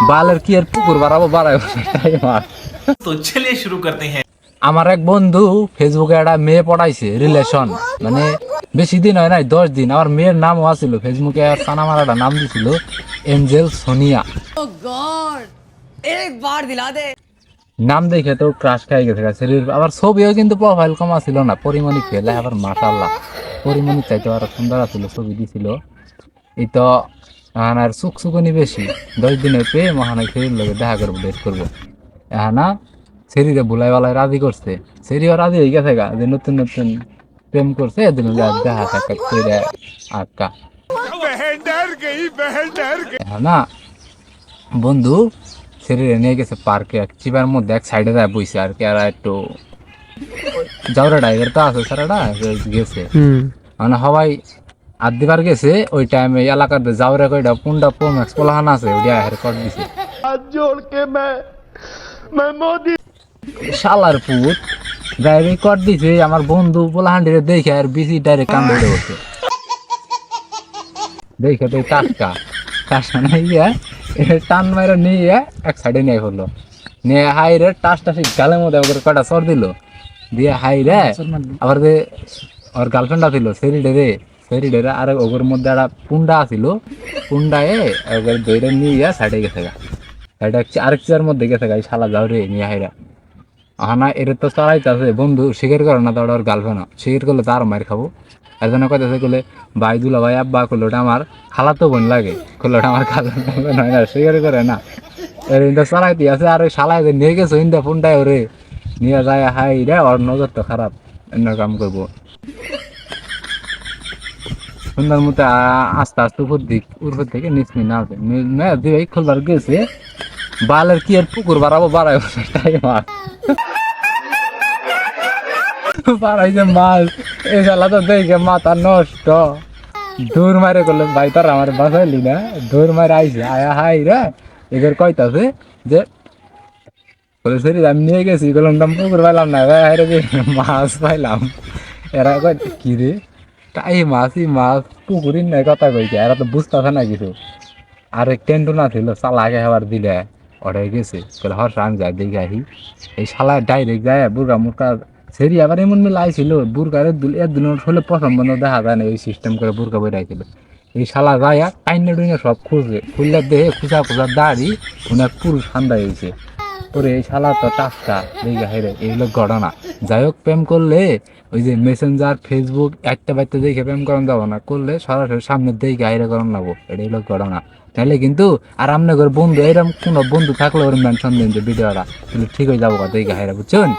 বালের কি আর পুকুর বাড়াবো বাড়াবো তাই মাছ। तो चलिए शुरू करते हैं। আমার এক বন্ধু ফেসবুকে একটা মেয়ে পড়াইছে রিলেশন, মানে বেশি দিন হয় নাই 10 দিন। আমার মেয়ের নামও আছিল ফেসবুকে, আর সানামারাটা নাম দিছিল এঞ্জেল সোনিয়া। एक बार दिला दे। নাম দেখে তো ক্রাশ খাই গেছে শরীর। আবার ছবিও কিন্তু প্রোফাইল কমা ছিল না, পরিমণি খেলে আবার মাশাআল্লাহ পরিমণি চাইতে আরো সুন্দর আছিল, ছবি দিছিল। এই তো আর সুকসুকনি বেশি 10 দিনের পেয়ে মহানায় শরীর লোকে দেখা করবো, ডেট করবো। না শরীরে বুলাই বালাই রাজি করছে, শরীরও রাজি হয়ে গেছে গা যে নতুন নতুন প্রেম করছে, এদিন দেখা সাক্ষাৎ করে আটকা না। বন্ধু শরীরে নিয়ে গেছে পার্কে, এক চিপার মধ্যে এক সাইডে যায় বইছে আর কি। আর একটু যাওরা ড্রাইভার তো আছে সারাটা গেছে, মানে সবাই আদিবার গেছে ওই টাইমে এলাকাতে যাওয়ার কয়টা পুন্ডা পোম্যাক্স পোলাহান আছে ওইটা হের কর দিছে। শালার পুত ড্রাইভিং কর দিছে আমার বন্ধু পোলাহান্ডিরে দেখে আর বিসি ডাইরেক্ট কান ধরে বসে দেখে তো টাটকা টাসা নাই গিয়া টান মাইরা নিয়ে এক সাইডে নিয়ে ফেললো, নিয়ে হাই রে টাস টাসি গালের মধ্যে ওকে কটা চর দিল দিয়ে হাই রে। আবার যে ওর গার্লফ্রেন্ডটা ছিল সেরিডে আর ওগুর মধ্যে একটা পুন্ডা আছিল, পুন্ডায় ওকে দইরে নিয়ে সাইডে গেছে গা, সাইডে আরেক চেয়ার মধ্যে গেছে গা। শালা যাও রে নিয়ে হাইরা না এর তো চালাইতেছে বন্ধু, স্বীকার করে না তো ওর গার্লফ্রেন্ড স্বীকার করলে তার মায়ের খাবো। একজনে কথা করলে ভাই দুলা ভাই আব্বা করলো ওটা আমার খালাতো বোন লাগে, করলো ওটা আমার গার্লফ্রেন্ড হয় না, স্বীকার করে না। এর ইন্দা চালাইতে আছে আর ওই শালাই নিয়ে গেছো ইন্দা ফোনটায় ওরে নিয়ে যায় হাই রে, ওর নজর তো খারাপ, অন্য কাম করবো। সুন্দর মতো আস্তে আস্তে উপর থেকে নিচমি না দিয়ে খোলবার গেছে, বালের কি আর পুকুর বাড়াবো বাড়াবো তাই মাছ বাড়াইছে মাছ। এই শালা তো দেখে মাথা নষ্ট, দূর মারে করলে ভাই তার আমার বাঁচাইলি না, দূর মারে আইসে আয়া হাই রে। এদের কইতাছে যে শরীর আমি নিয়ে গেছি বললাম পুকুর পাইলাম না, হাইরে যে মাছ পাইলাম। এরা কয় কি রে তাই মাছই মাছ পুকুরির নাই কথা কইছে, এরা তো বুঝতেছে না কিছু। আর টেন্টু না ছিল চালাকে খাবার দিলে ওটাই গেছে বলে হর্ষ আমি যাই দেখে আহি। এই শালায় ডাইরেক্ট যায় বুর্গা মুরকা সেরি আবার এমন মিলে আইছিল বুর্গার একদিন হলে প্রথম বন্ধ দেখা যায় না, এই সিস্টেম করে বুর্গা বই রাখছিল। এই শালা যায় টাইনে টুইনে সব খুঁজে খুললে দেহে খুঁজা খুঁজা দাঁড়ি অনেক পুরুষ ঠান্ডা হয়েছে পরে এই শালা তো টাস্কা দেখে হেরে। এইগুলো ঘটনা। যাই হোক প্রেম করলে ওই যে মেসেঞ্জার ফেসবুক একটা বাড়িতে দেখে প্রেম করান যাবো না, করলে সরাসরি সামনে দেখে হাইরে করান লাগবো, এটা হলো ঘটনা। তাহলে কিন্তু আর আপনার বন্ধু এরকম কোনো বন্ধু থাকলে ওর মেনশন দিন যে ভিডিওটা তাহলে ঠিক হয়ে যাবো দেখে হাইরা, বুঝছেন।